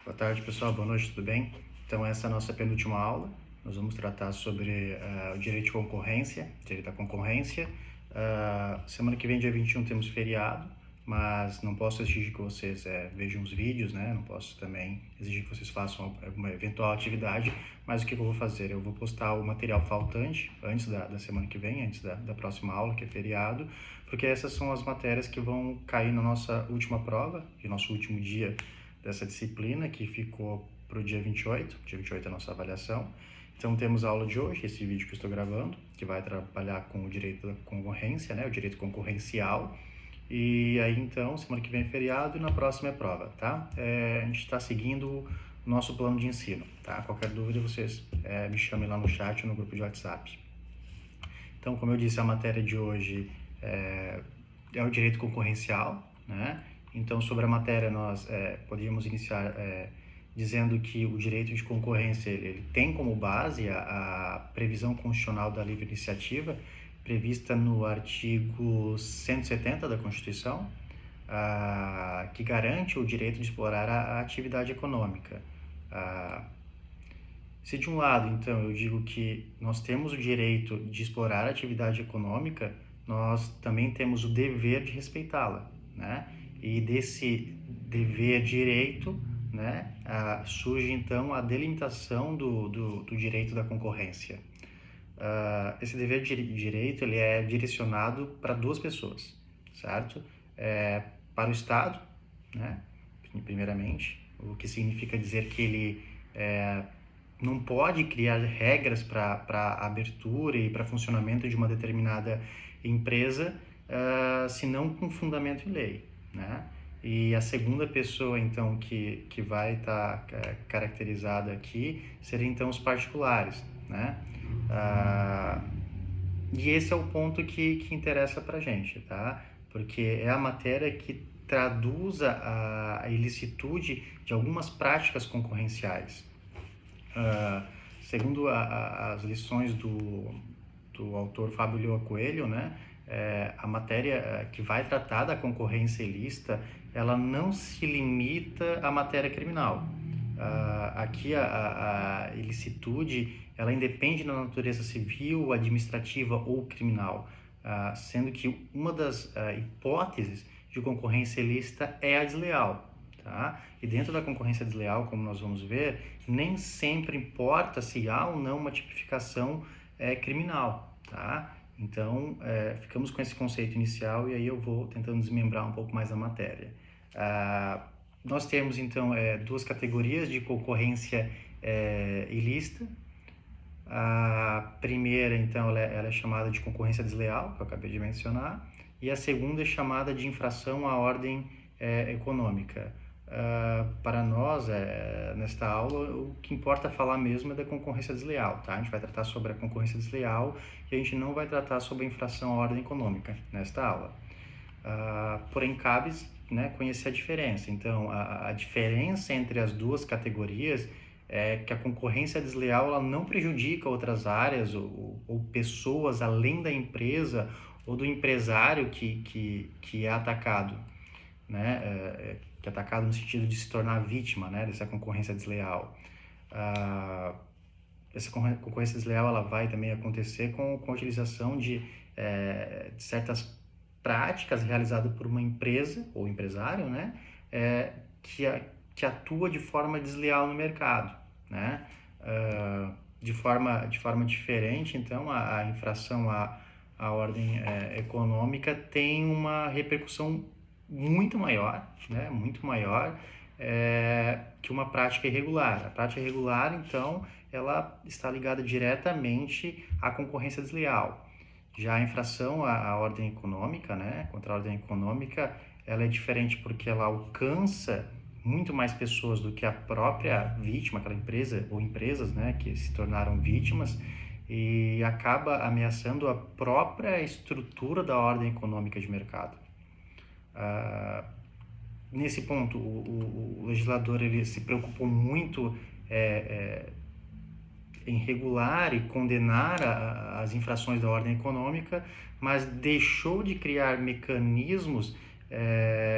Boa tarde, pessoal. Boa noite, tudo bem? Então, essa é a nossa penúltima aula. Nós vamos tratar sobre o direito de concorrência, direito à concorrência. Semana que vem, dia 21, temos feriado, mas não posso exigir que vocês vejam os vídeos, né? Não posso também exigir que vocês façam uma eventual atividade, mas o que eu vou fazer? Eu vou postar o material faltante antes da semana que vem, antes da próxima aula, que é feriado, porque essas são as matérias que vão cair na nossa última prova, e nosso último dia dessa disciplina, que ficou para o dia 28. Dia 28 é a nossa avaliação. Então, temos a aula de hoje, esse vídeo que eu estou gravando, que vai trabalhar com o direito da concorrência, né, o direito concorrencial. E aí, então, semana que vem é feriado e na próxima é prova, tá? A gente está seguindo o nosso plano de ensino, tá? Qualquer dúvida, vocês me chamem lá no chat ou no grupo de WhatsApp. Então, como eu disse, a matéria de hoje é o direito concorrencial, né? Então, sobre a matéria, nós podíamos iniciar dizendo que o direito de concorrência ele tem como base a previsão constitucional da livre iniciativa, prevista no artigo 170 da Constituição, que garante o direito de explorar a atividade econômica. Se de um lado, então, eu digo que nós temos o direito de explorar a atividade econômica, nós também temos o dever de respeitá-la, né? E desse dever-direito, né, surge, então, a delimitação do direito da concorrência. Esse dever-direito ele é direcionado para duas pessoas, certo? Para o Estado, né, primeiramente, o que significa dizer que ele não pode criar regras para a abertura e para funcionamento de uma determinada empresa, se não com fundamento em lei, né? E a segunda pessoa, então, que vai estar caracterizada aqui, seria, então, os particulares, né? E esse é o ponto que interessa para a gente, tá? Porque é a matéria que traduz a ilicitude de algumas práticas concorrenciais. Segundo as lições do autor Fábio Lioa Coelho, né, a matéria que vai tratar da concorrência ilícita, ela não se limita à matéria criminal. Aqui a ilicitude, ela independe da natureza civil, administrativa ou criminal, sendo que uma das hipóteses de concorrência ilícita é a desleal. Tá? E dentro da concorrência desleal, como nós vamos ver, nem sempre importa se há ou não uma tipificação criminal. Tá? Então, ficamos com esse conceito inicial e aí eu vou tentando desmembrar um pouco mais a matéria. Nós temos, então, duas categorias de concorrência ilícita. A primeira, então, ela é chamada de concorrência desleal, que eu acabei de mencionar, e a segunda é chamada de infração à ordem econômica. Para nós, nesta aula, o que importa falar mesmo é da concorrência desleal, tá? A gente vai tratar sobre a concorrência desleal e a gente não vai tratar sobre a infração à ordem econômica nesta aula. Porém, cabe, né, conhecer a diferença. Então, a diferença entre as duas categorias é que a concorrência desleal ela não prejudica outras áreas ou pessoas além da empresa ou do empresário que é atacado, né? Que é atacado no sentido de se tornar vítima, né, dessa concorrência desleal. Essa concorrência desleal ela vai também acontecer com a utilização de certas práticas realizadas por uma empresa ou empresário, né, que atua de forma desleal no mercado, né? De forma diferente, então, a infração à ordem econômica tem uma repercussão muito maior, né? Muito maior que uma prática irregular. A prática irregular, então, ela está ligada diretamente à concorrência desleal. Já a infração à ordem econômica, né, contra a ordem econômica, ela é diferente porque ela alcança muito mais pessoas do que a própria vítima, aquela empresa ou empresas, né, que se tornaram vítimas, e acaba ameaçando a própria estrutura da ordem econômica de mercado. Nesse ponto, o legislador ele se preocupou muito em regular e condenar as infrações da ordem econômica, mas deixou de criar mecanismos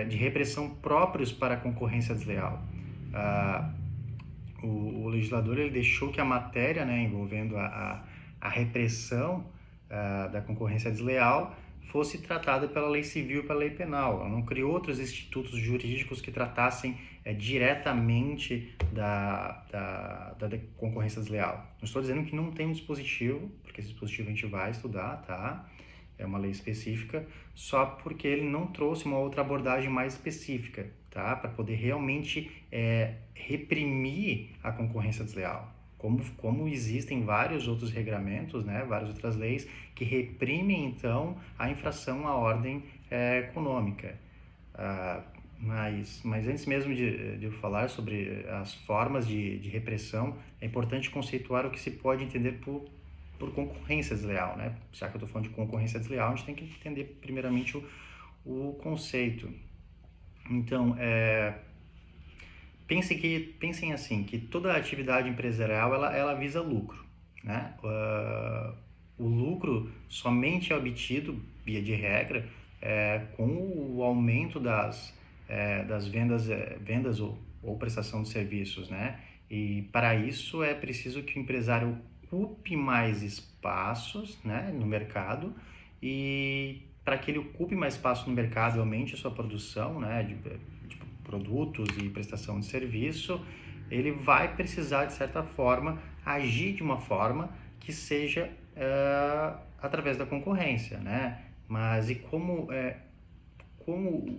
de repressão próprios para a concorrência desleal. ah, o legislador ele deixou que a matéria, né, envolvendo a repressão da concorrência desleal fosse tratada pela lei civil e pela lei penal. Ela não criou outros institutos jurídicos que tratassem diretamente da concorrência desleal. Não estou dizendo que não tem um dispositivo, porque esse dispositivo a gente vai estudar, tá? É uma lei específica, só porque ele não trouxe uma outra abordagem mais específica, tá? Para poder realmente reprimir a concorrência desleal. Como existem vários outros regramentos, né, várias outras leis que reprimem, então, a infração à ordem econômica. Mas antes mesmo de eu falar sobre as formas de repressão, é importante conceituar o que se pode entender por concorrência desleal, né? Já que eu estou falando de concorrência desleal, a gente tem que entender primeiramente o conceito. Então, pensem assim, que toda atividade empresarial ela visa lucro, né? O lucro somente é obtido, via de regra, com o aumento das vendas ou prestação de serviços, né? E para isso é preciso que o empresário ocupe mais espaços, né, no mercado, e para que ele ocupe mais espaço no mercado e aumente a sua produção, né, de produtos e prestação de serviço, ele vai precisar, de certa forma, agir de uma forma que seja através da concorrência, né? Mas e como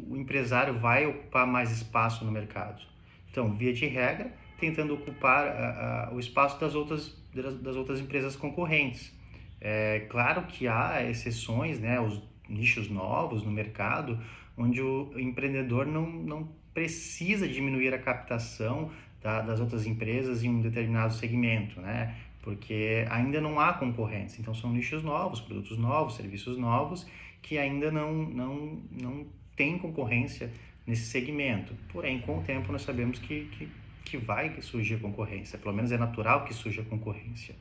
o empresário vai ocupar mais espaço no mercado? Então, via de regra, tentando ocupar o espaço das outras empresas concorrentes. É claro que há exceções, né, os nichos novos no mercado, onde o empreendedor não precisa diminuir a captação das outras empresas em um determinado segmento, né? Porque ainda não há concorrência. Então, são nichos novos, produtos novos, serviços novos, que ainda não tem concorrência nesse segmento. Porém, com o tempo, nós sabemos que vai surgir concorrência, pelo menos é natural que surja concorrência.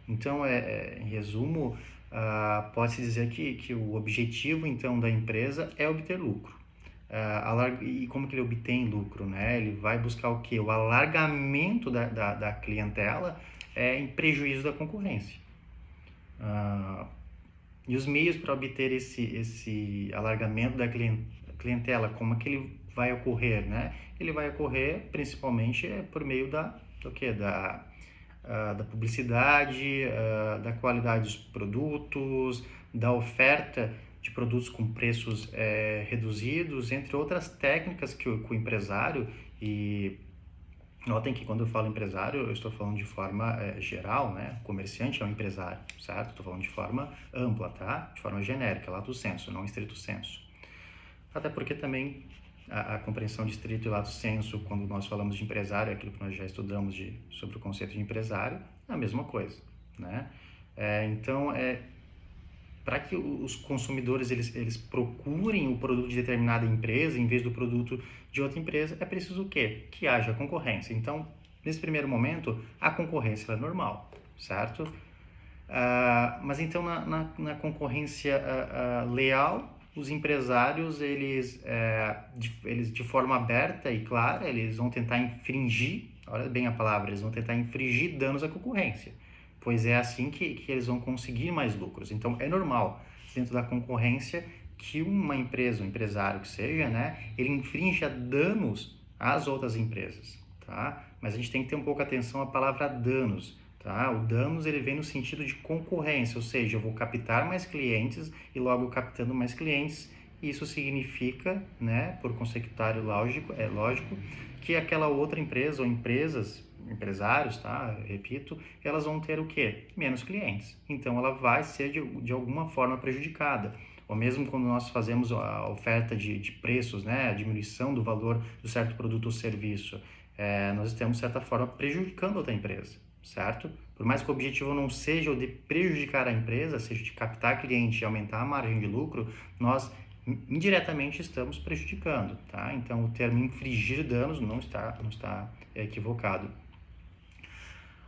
Então, em resumo, pode-se dizer que o objetivo, então, da empresa é obter lucro. E como que ele obtém lucro, né? Ele vai buscar o quê? O alargamento da clientela em prejuízo da concorrência. E os meios para obter esse alargamento da clientela, como é que ele vai ocorrer, né? Ele vai ocorrer principalmente por meio do quê? Da publicidade, da qualidade dos produtos, da oferta de produtos com preços reduzidos, entre outras técnicas que o empresário, e notem que quando eu falo empresário, eu estou falando de forma geral, né? O comerciante é um empresário, certo? Estou falando de forma ampla, tá? De forma genérica, lato sensu, não estrito sensu. Até porque também a compreensão de estrito e lato sensu, quando nós falamos de empresário, aquilo que nós já estudamos sobre o conceito de empresário, é a mesma coisa, né? Então, para que os consumidores eles procurem o produto de determinada empresa em vez do produto de outra empresa, é preciso o quê? Que haja concorrência. Então, nesse primeiro momento, a concorrência é normal, certo? Mas então, na concorrência leal, os empresários, eles de forma aberta e clara, eles vão tentar infringir, olha bem a palavra, eles vão tentar infringir danos à concorrência, pois é assim que eles vão conseguir mais lucros. Então, é normal, dentro da concorrência, que uma empresa, um empresário que seja, né, ele infrinja danos às outras empresas, tá? Mas a gente tem que ter um pouco atenção à palavra danos, tá? O danos, ele vem no sentido de concorrência, ou seja, eu vou captar mais clientes e logo captando mais clientes, isso significa, né, por consecutário lógico, que aquela outra empresa ou empresários, tá? Repito, elas vão ter o quê? Menos clientes. Então, ela vai ser de alguma forma prejudicada. Ou mesmo quando nós fazemos a oferta de preços, né? A diminuição do valor do certo produto ou serviço, nós estamos, de certa forma, prejudicando outra empresa, certo? Por mais que o objetivo não seja o de prejudicar a empresa, seja de captar cliente e aumentar a margem de lucro, nós indiretamente estamos prejudicando, tá? Então, o termo infligir danos não está equivocado.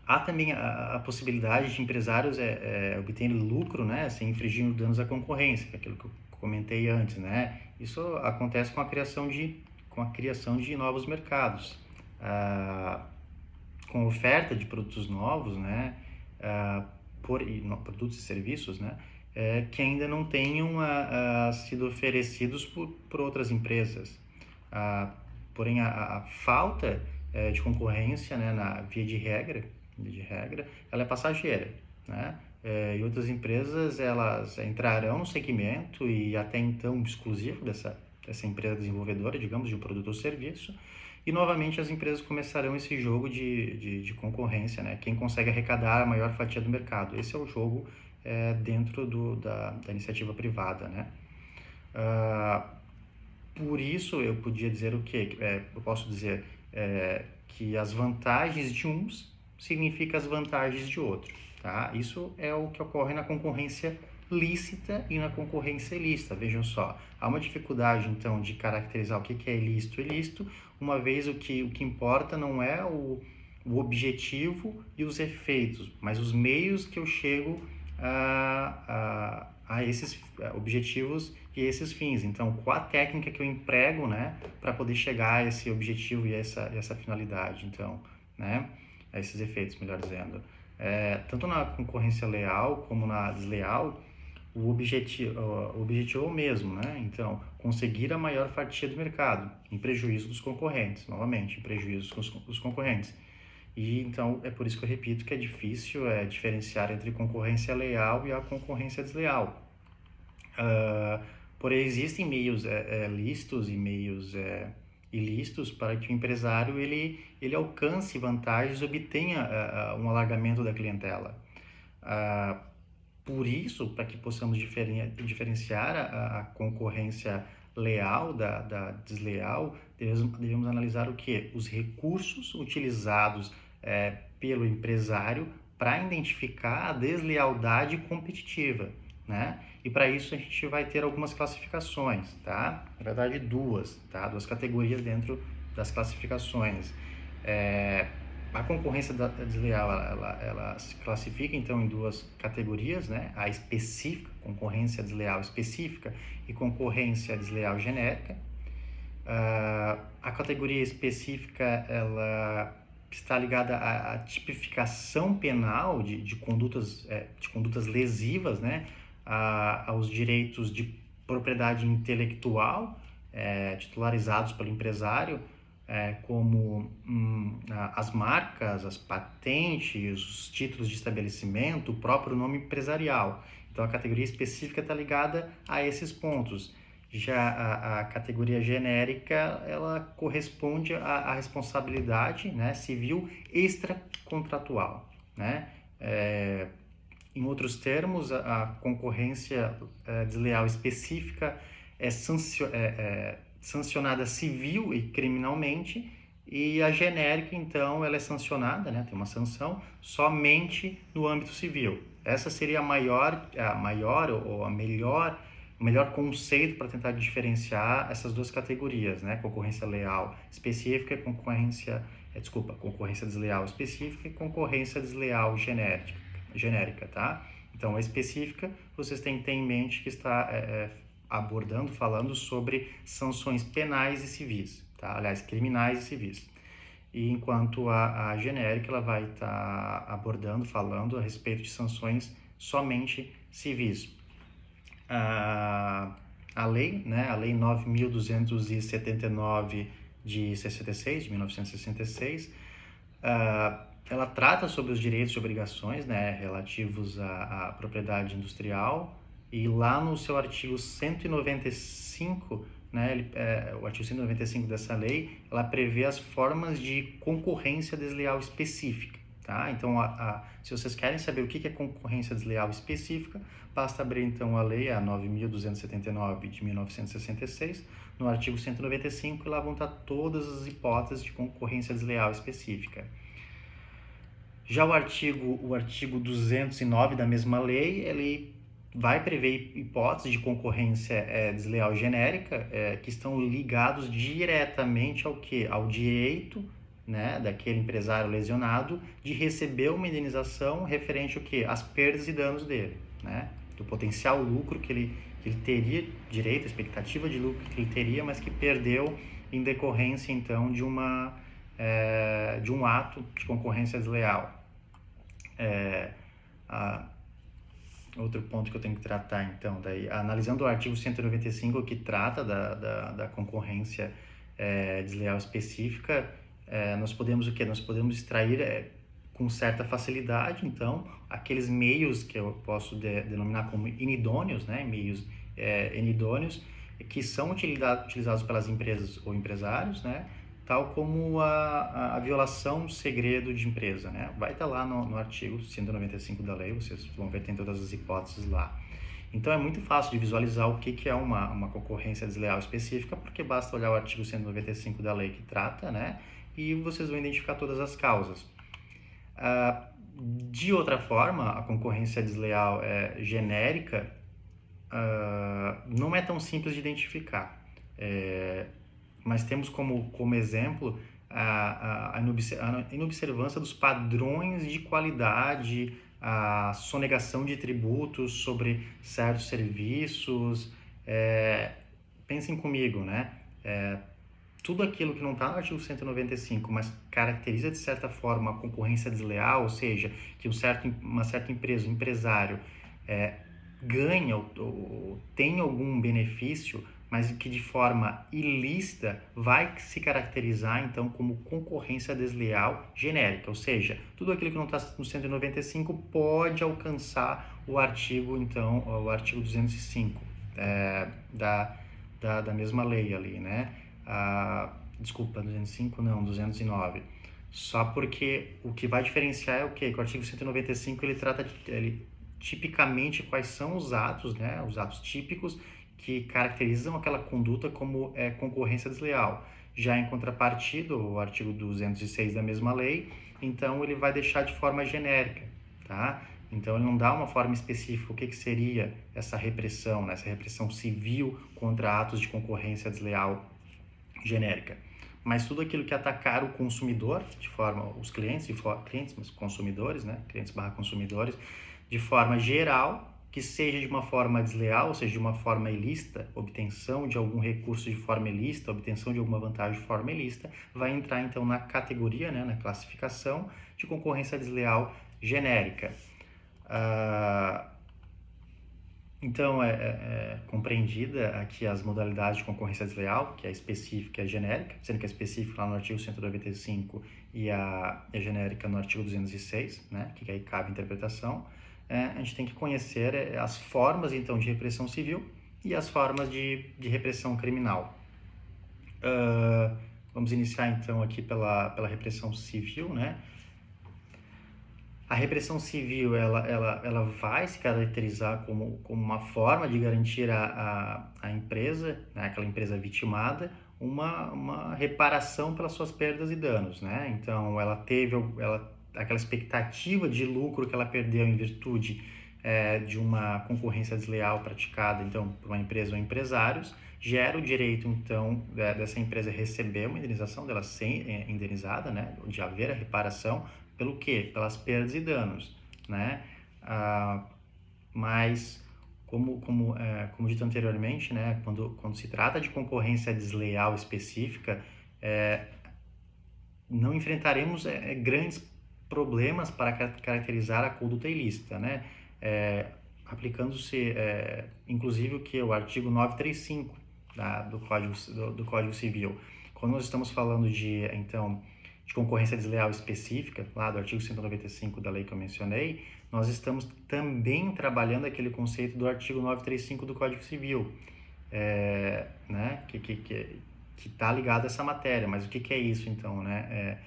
Há também a possibilidade de empresários obterem lucro, né, sem infringir danos à concorrência, que é aquilo que eu comentei antes, né? Isso acontece com a criação de novos mercados. com oferta de produtos novos, né, produtos e serviços, né, que ainda não tenham sido oferecidos por outras empresas. Porém, a falta de concorrência, né, na via de regra, ela é passageira, né? E outras empresas, elas entrarão no segmento e até então exclusivo dessa empresa desenvolvedora, digamos, de um produto ou serviço, e novamente as empresas começarão esse jogo de concorrência, né? Quem consegue arrecadar a maior fatia do mercado. Esse é o jogo dentro da iniciativa privada, né? Por isso eu podia dizer o quê? Eu posso dizer que as vantagens de uns significam as vantagens de outros, tá? Isso é o que ocorre na concorrência lícita e na concorrência ilícita. Vejam só, há uma dificuldade então de caracterizar o que é ilícito e ilícito, uma vez o que importa não é o objetivo e os efeitos, mas os meios que eu chego a esses objetivos e esses fins. Então, qual a técnica que eu emprego, né, para poder chegar a esse objetivo e essa finalidade, então, né, a esses efeitos, melhor dizendo. Tanto na concorrência leal como na desleal, o objetivo é o mesmo, né? Então, conseguir a maior fatia do mercado, em prejuízo dos concorrentes, novamente, em prejuízo dos concorrentes. E então é por isso que eu repito que é difícil diferenciar entre concorrência leal e a concorrência desleal. Porém, existem meios lícitos e meios ilícitos para que o empresário ele alcance vantagens, obtenha um alargamento da clientela. Por isso, para que possamos diferenciar a concorrência leal da desleal, devemos analisar o quê? Os recursos utilizados pelo empresário para identificar a deslealdade competitiva, né? E para isso a gente vai ter algumas classificações, tá? Na verdade, duas categorias dentro das classificações. A concorrência desleal, ela se classifica então em duas categorias, né? A específica, concorrência desleal específica e concorrência desleal genérica. A categoria específica, ela está ligada à tipificação penal de condutas lesivas, né? Aos direitos de propriedade intelectual titularizados pelo empresário, como as marcas, as patentes, os títulos de estabelecimento, o próprio nome empresarial. Então, a categoria específica está ligada a esses pontos. Já a categoria genérica, ela corresponde à responsabilidade, né, civil extracontratual, né? Em outros termos, a concorrência desleal específica é sancionada civil e criminalmente, e a genérica, então, ela é sancionada, né, tem uma sanção, somente no âmbito civil. Essa seria o melhor conceito para tentar diferenciar essas duas categorias, né, concorrência leal específica e concorrência desleal específica e concorrência desleal genérica, tá? Então, a específica, vocês têm que ter em mente que está falando sobre sanções penais e civis, tá? Aliás, criminais e civis. E enquanto a genérica, ela vai estar falando a respeito de sanções somente civis. A lei, né, a Lei 9.279 de 1966, ela trata sobre os direitos e obrigações, né, relativos à propriedade industrial, e lá no seu artigo 195, né, o artigo 195 dessa lei, ela prevê as formas de concorrência desleal específica, tá? Então, se vocês querem saber o que é concorrência desleal específica, basta abrir então a lei, a 9.279 de 1966, no artigo 195, e lá vão estar todas as hipóteses de concorrência desleal específica. Já o artigo 209 da mesma lei, ele vai prever hipóteses de concorrência desleal genérica que estão ligados diretamente ao quê? Ao direito, né, daquele empresário lesionado de receber uma indenização referente ao quê? Às perdas e danos dele, né? Do potencial lucro que ele teria direito, a expectativa de lucro que ele teria, mas que perdeu em decorrência, então, de uma de um ato de concorrência desleal. Outro ponto que eu tenho que tratar, então, daí, analisando o artigo 195, que trata da concorrência desleal específica, nós podemos o quê? Nós podemos extrair com certa facilidade, então, aqueles meios que eu posso denominar como inidôneos, né? Meios inidôneos, que são utilizados pelas empresas ou empresários, né? Tal como a violação do segredo de empresa, né? Vai estar lá no artigo 195 da lei, vocês vão ver, tem todas as hipóteses lá. Então, é muito fácil de visualizar o que é uma concorrência desleal específica, porque basta olhar o artigo 195 da lei que trata, né? E vocês vão identificar todas as causas. De outra forma, a concorrência desleal genérica não é tão simples de identificar. Mas temos como exemplo a inobservância dos padrões de qualidade, a sonegação de tributos sobre certos serviços. Pensem comigo, né? Tudo aquilo que não está no artigo 195, mas caracteriza de certa forma a concorrência desleal, ou seja, que uma certa empresa, um empresário, ganha ou tem algum benefício, mas que de forma ilícita vai se caracterizar então como concorrência desleal genérica, ou seja, tudo aquilo que não está no 195 pode alcançar o artigo 205 da mesma lei ali, né? Desculpa, 205 não, 209. Só porque o que vai diferenciar é o quê? Que o artigo 195 ele trata tipicamente quais são os atos, né? Os atos típicos que caracterizam aquela conduta como concorrência desleal. Já em contrapartida, o artigo 206 da mesma lei, então ele vai deixar de forma genérica, tá? Então ele não dá uma forma específica o que seria essa repressão, né? Essa repressão civil contra atos de concorrência desleal genérica. Mas tudo aquilo que atacar o consumidor, de forma, os clientes, mas consumidores, né? Clientes/consumidores, de forma geral, que seja de uma forma desleal, ou seja, de uma forma ilícita, obtenção de algum recurso de forma ilícita, obtenção de alguma vantagem de forma ilícita, vai entrar então na categoria, né, na classificação de concorrência desleal genérica. Então, compreendida aqui as modalidades de concorrência desleal, que é específica e a genérica, sendo que a específica lá no artigo 195 e a genérica no artigo 206, né, que aí cabe interpretação. A gente tem que conhecer as formas, então, de repressão civil e as formas de repressão criminal. Vamos iniciar, então, aqui pela repressão civil, né? A repressão civil, ela vai se caracterizar como uma forma de garantir à empresa, né, aquela empresa vitimada, uma reparação pelas suas perdas e danos, né? Então, ela teve aquela expectativa de lucro que ela perdeu em virtude de uma concorrência desleal praticada, então, por uma empresa ou empresários, gera o direito, então, dessa empresa receber uma indenização, dela ser indenizada, né, de haver a reparação, pelo quê? Pelas perdas e danos, né? Mas, como dito anteriormente, né, quando se trata de concorrência desleal específica, não enfrentaremos grandes problemas para caracterizar a conduta ilícita, né? Aplicando-se, inclusive, o artigo 935 do Código Civil. Quando nós estamos falando de concorrência desleal específica, lá do artigo 195 da lei que eu mencionei, nós estamos também trabalhando aquele conceito do artigo 935 do Código Civil, né, que está ligado a essa matéria. Mas o que é isso, então, né?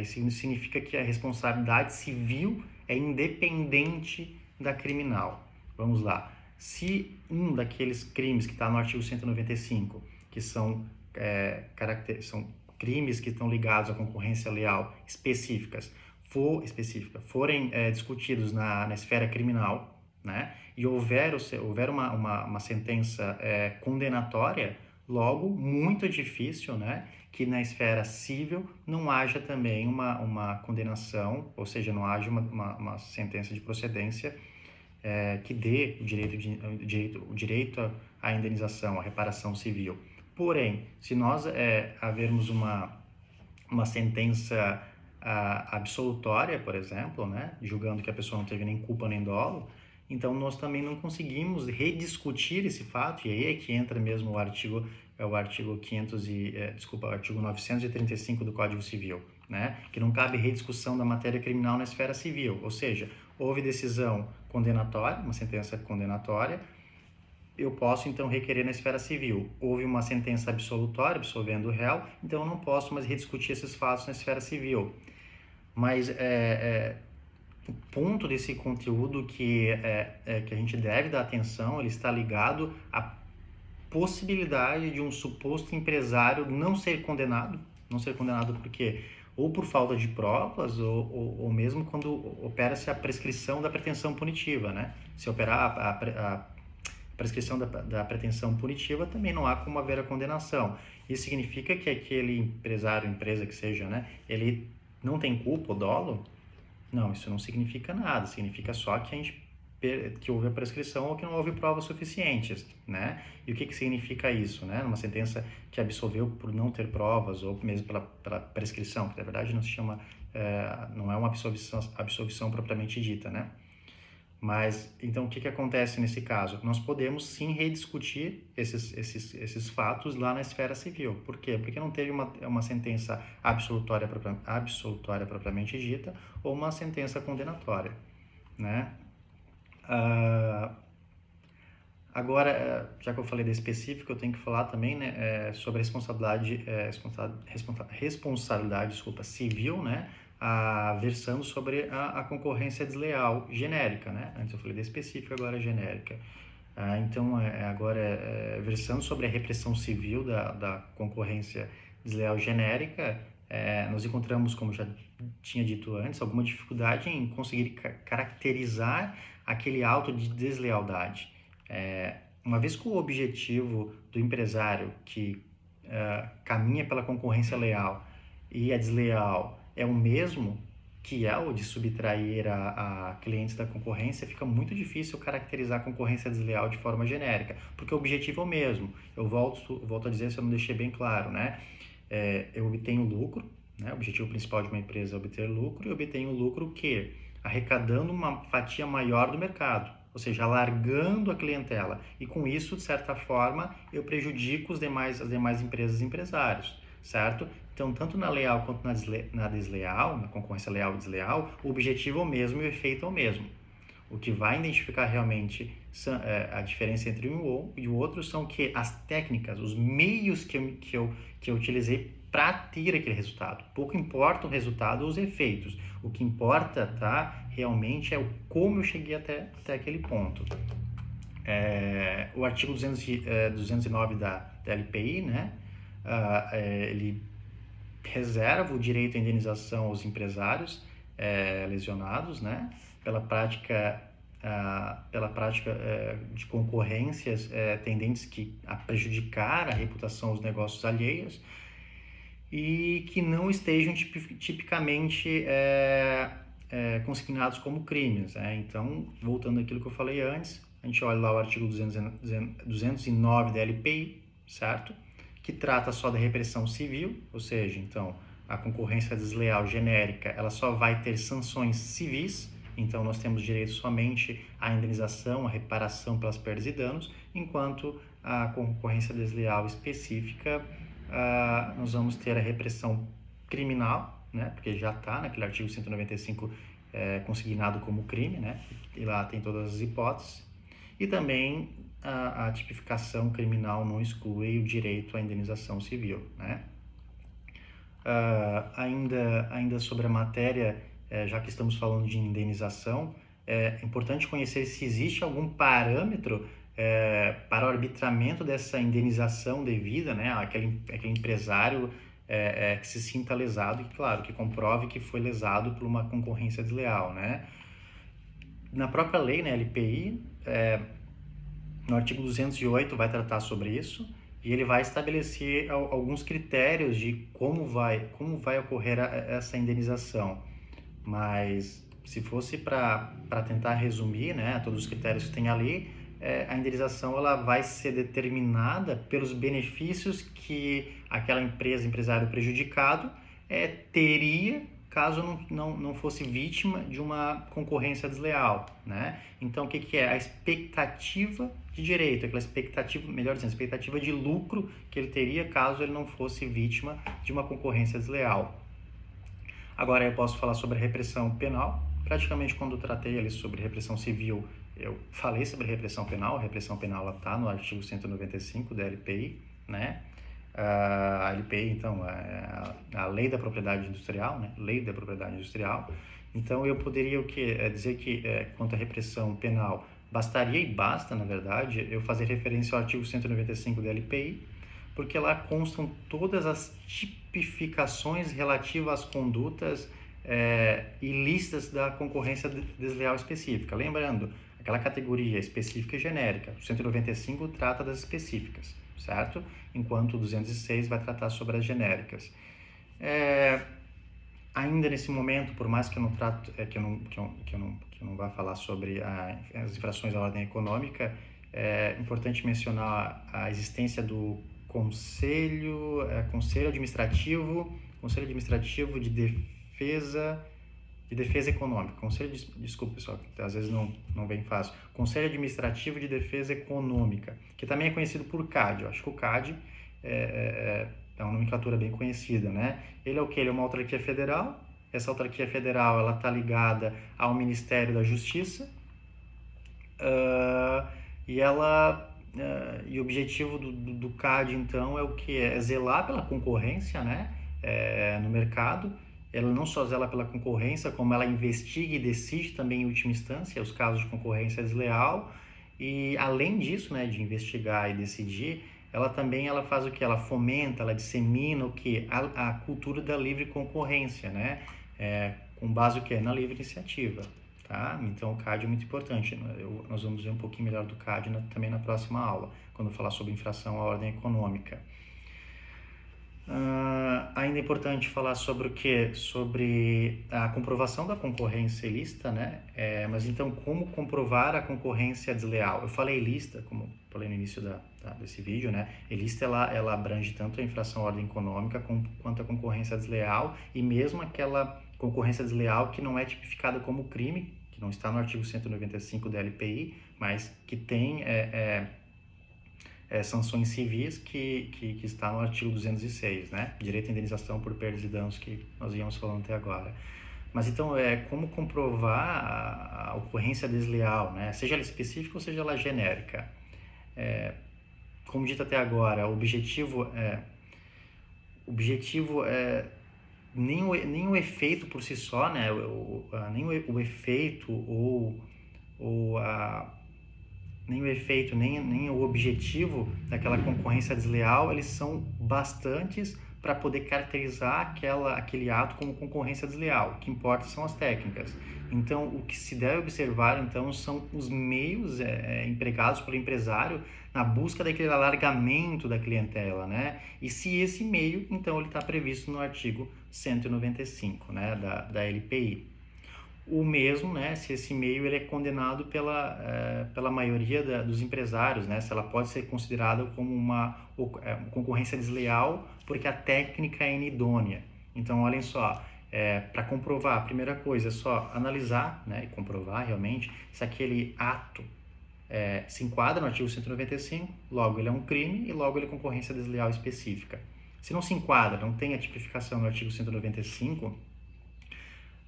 Isso significa que a responsabilidade civil é independente da criminal. Vamos lá. Se um daqueles crimes que está no artigo 195, que são crimes que estão ligados à concorrência leal forem discutidos na esfera criminal, né, e houver uma sentença condenatória, logo, muito difícil, né, que na esfera civil não haja também uma condenação, ou seja, não haja uma sentença de procedência que dê o direito à indenização, à reparação civil. Porém, se nós havermos uma uma sentença absolutória, por exemplo, né, julgando que a pessoa não teve nem culpa nem dolo, então nós também não conseguimos rediscutir esse fato, e aí é que entra mesmo o artigo 500 o artigo 935 do Código Civil, né, que não cabe rediscussão da matéria criminal na esfera civil, ou seja, houve decisão condenatória, uma sentença condenatória, eu posso então requerer na esfera civil. Houve uma sentença absolutória absolvendo o réu, então eu não posso mais rediscutir esses fatos na esfera civil. Mas o ponto desse conteúdo que a gente deve dar atenção, ele está ligado à possibilidade de um suposto empresário não ser condenado por quê? Ou por falta de provas, ou mesmo quando opera-se a prescrição da pretensão punitiva, né? Se operar a prescrição da pretensão punitiva, também não há como haver a condenação. Isso significa que aquele empresário, empresa que seja, né, ele não tem culpa ou dolo? Não, isso não significa nada, significa só que houve a prescrição ou que não houve provas suficientes, né? E o que significa isso, né? Numa sentença que absolveu por não ter provas ou mesmo pela prescrição, que na verdade não se chama, não é uma absolvição propriamente dita, né? Mas, então, o que acontece nesse caso? Nós podemos, sim, rediscutir esses fatos lá na esfera civil. Por quê? Porque não teve uma sentença absolutória propriamente dita ou uma sentença condenatória, né? Agora, já que eu falei da específica, eu tenho que falar também, né, sobre a responsabilidade civil, né, versando sobre a concorrência desleal genérica, né? Antes eu falei da específica, agora genérica. Então, agora, versando sobre a repressão civil da concorrência desleal genérica, nós encontramos, como já tinha dito antes, alguma dificuldade em conseguir caracterizar aquele auto de deslealdade. Uma vez que o objetivo do empresário que caminha pela concorrência leal e a desleal é o mesmo, que é o de subtrair a clientes da concorrência, fica muito difícil caracterizar a concorrência desleal de forma genérica, porque o objetivo é o mesmo. Eu volto a dizer, se eu não deixei bem claro, né? Eu obtenho lucro, né? O objetivo principal de uma empresa é obter lucro, e obtenho lucro que? Arrecadando uma fatia maior do mercado, ou seja, alargando a clientela. E com isso, de certa forma, eu prejudico as demais empresas e empresários, certo? Então, tanto na leal quanto na desleal, na concorrência leal e desleal, o objetivo é o mesmo e o efeito é o mesmo. O que vai identificar realmente a diferença entre um e o outro são que as técnicas, os meios que eu utilizei para ter aquele resultado. Pouco importa o resultado ou os efeitos. O que importa, tá, realmente é como eu cheguei até aquele ponto. O artigo 209 da LPI, né, ele reserva o direito à indenização aos empresários lesionados, né, pela prática de concorrências tendentes a prejudicar a reputação dos negócios alheios e que não estejam tipicamente consignados como crimes. Então, voltando àquilo que eu falei antes, a gente olha lá o artigo 209 da LPI, certo? Que trata só da repressão civil, ou seja, então, a concorrência desleal genérica, ela só vai ter sanções civis, então nós temos direito somente à indenização, à reparação pelas perdas e danos, enquanto a concorrência desleal específica, nós vamos ter a repressão criminal, né, porque já está naquele artigo 195 consignado como crime, né, e lá tem todas as hipóteses, e também a tipificação criminal não exclui o direito à indenização civil, né. Ainda sobre a matéria, já que estamos falando de indenização, é importante conhecer se existe algum parâmetro para o arbitramento dessa indenização devida, né, aquele empresário que se sinta lesado e, claro, que comprove que foi lesado por uma concorrência desleal, né. Na própria lei, né, LPI, no artigo 208 vai tratar sobre isso, e ele vai estabelecer alguns critérios de como vai ocorrer essa indenização. Mas se fosse para tentar resumir, né, todos os critérios que tem ali, a indenização ela vai ser determinada pelos benefícios que aquela empresário prejudicado, teria caso não fosse vítima de uma concorrência desleal, né? Então, o que é? A expectativa de direito, aquela expectativa, melhor dizendo, expectativa de lucro que ele teria caso ele não fosse vítima de uma concorrência desleal. Agora eu posso falar sobre a repressão penal. Praticamente quando eu tratei ali sobre repressão civil, eu falei sobre repressão penal. A repressão penal está no artigo 195 da LPI, né? A LPI, então, é a Lei da Propriedade Industrial, né? Lei da Propriedade Industrial. Então, eu poderia dizer que, quanto à repressão penal, bastaria e basta, na verdade, eu fazer referência ao artigo 195 da LPI, porque lá constam todas as tipificações relativas às condutas ilícitas da concorrência desleal específica. Lembrando, aquela categoria específica e genérica, o 195 trata das específicas, certo? Enquanto o 206 vai tratar sobre as genéricas. Ainda nesse momento, por mais que eu não vá falar sobre as infrações à ordem econômica, é importante mencionar a existência do Conselho Administrativo de Defesa Econômica. Desculpa, pessoal, que às vezes não vem fácil. Conselho Administrativo de Defesa Econômica, que também é conhecido por CAD. Eu acho que o CAD é uma nomenclatura bem conhecida, né? Ele é o quê? Ele é uma autarquia federal. Essa autarquia federal, ela está ligada ao Ministério da Justiça. E o objetivo do CAD, então, é o que? É zelar pela concorrência, né? No mercado. Ela não só zela pela concorrência, como ela investiga e decide também, em última instância, os casos de concorrência desleal. E, além disso, né, de investigar e decidir, ela faz o que? Ela fomenta, ela dissemina o que? A cultura da livre concorrência, né? Com base o que? Na livre iniciativa. Tá? Então, o CAD é muito importante. Nós vamos ver um pouquinho melhor do CAD também na próxima aula, quando falar sobre infração à ordem econômica. Ainda é importante falar sobre o quê? Sobre a comprovação da concorrência ilícita, né? Mas então, como comprovar a concorrência desleal? Eu falei ilícita, como falei no início desse vídeo, né? Ilícita, ela abrange tanto a infração à ordem econômica quanto a concorrência desleal, e mesmo aquela concorrência desleal que não é tipificada como crime, que não está no artigo 195 da LPI, mas que tem sanções civis que está no artigo 206, né? Direito à indenização por perdas e danos, que nós íamos falando até agora. Mas então, como comprovar a ocorrência desleal, né? Seja ela específica ou seja ela genérica. Como dito até agora, o objetivo nem o efeito por si só, né? Nem o efeito nem o efeito, nem o objetivo daquela concorrência desleal, eles são bastantes para poder caracterizar aquele ato como concorrência desleal. O que importa são as técnicas. Então, o que se deve observar, então, são os meios empregados pelo empresário na busca daquele alargamento da clientela, né? E se esse meio, então, ele está previsto no artigo 195, né, da LPI. O mesmo, né, se esse meio ele é condenado pela maioria dos empresários, né, se ela pode ser considerada como uma concorrência desleal porque a técnica é inidônea. Então, olhem só, para comprovar, a primeira coisa é só analisar, né, e comprovar realmente se aquele ato se enquadra no artigo 195, logo ele é um crime e logo ele é concorrência desleal específica. Se não se enquadra, não tem a tipificação no artigo 195,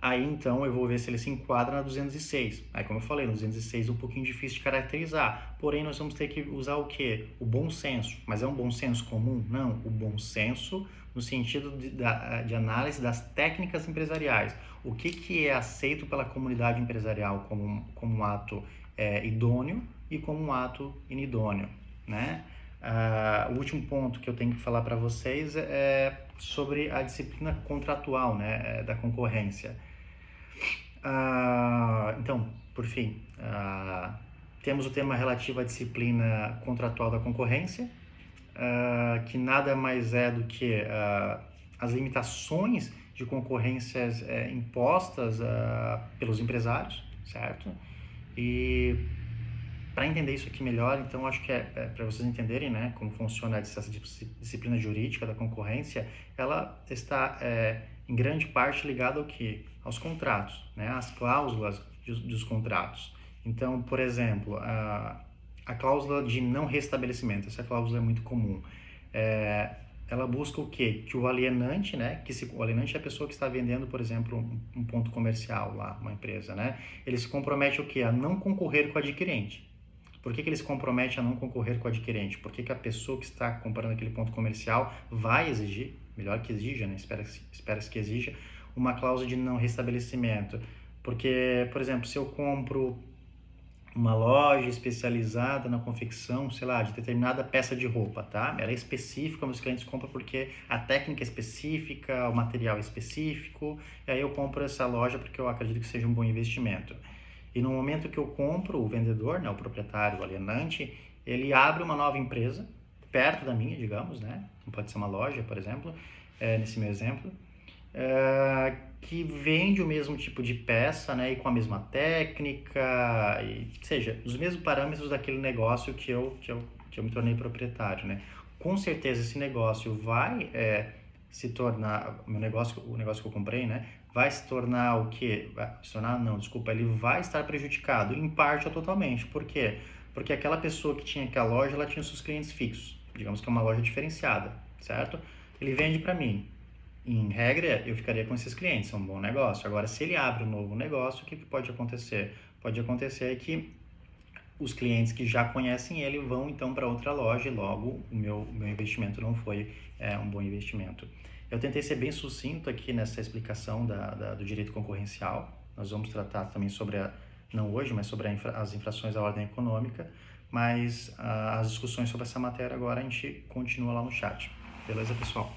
aí, então, eu vou ver se ele se enquadra na 206. Aí, como eu falei, no 206 é um pouquinho difícil de caracterizar. Porém, nós vamos ter que usar o quê? O bom senso. Mas é um bom senso comum? Não. O bom senso no sentido de análise das técnicas empresariais. O que é aceito pela comunidade empresarial como um ato idôneo e como um ato inidôneo, né? O último ponto que eu tenho que falar para vocês é sobre a disciplina contratual, né, da concorrência. Então, por fim, temos o tema relativo à disciplina contratual da concorrência, que nada mais é do que as limitações de concorrências impostas pelos empresários, certo? E para entender isso aqui melhor, então acho que para vocês entenderem, né, como funciona essa disciplina jurídica da concorrência, ela está em grande parte ligada ao quê? Aos contratos, né, às cláusulas dos contratos. Então, por exemplo, a cláusula de não restabelecimento, essa cláusula é muito comum. Ela busca o quê? Que o alienante, né? O alienante é a pessoa que está vendendo, por exemplo, um ponto comercial lá, uma empresa, né? Ele se compromete o quê? A não concorrer com o adquirente. Por que ele se compromete a não concorrer com o adquirente? Porque a pessoa que está comprando aquele ponto comercial vai exigir, melhor que exija, né? Espera-se que exija, uma cláusula de não restabelecimento. Porque, por exemplo, se eu compro uma loja especializada na confecção, sei lá, de determinada peça de roupa, tá? Ela é específica, meus clientes compram porque a técnica é específica, o material é específico, e aí eu compro essa loja porque eu acredito que seja um bom investimento. E no momento que eu compro, o vendedor, né, o proprietário, o alienante, ele abre uma nova empresa, perto da minha, digamos, né? Pode ser uma loja, por exemplo, nesse meu exemplo, que vende o mesmo tipo de peça, né, e com a mesma técnica, e seja, os mesmos parâmetros daquele negócio que eu me tornei proprietário, né. Com certeza esse negócio vai se tornar, o negócio que eu comprei, né, vai se tornar o quê? Vai se tornar, não, desculpa, ele vai estar prejudicado, em parte ou totalmente. Por quê? Porque aquela pessoa que tinha aquela loja, ela tinha seus clientes fixos, digamos que é uma loja diferenciada, certo? Ele vende para mim. Em regra, eu ficaria com esses clientes, é um bom negócio. Agora, se ele abre um novo negócio, o que pode acontecer? Pode acontecer que os clientes que já conhecem ele vão então para outra loja e logo o meu investimento não foi um bom investimento. Eu tentei ser bem sucinto aqui nessa explicação do direito concorrencial. Nós vamos tratar também sobre, não hoje, mas sobre as infrações à ordem econômica, mas as discussões sobre essa matéria agora a gente continua lá no chat. Beleza, pessoal?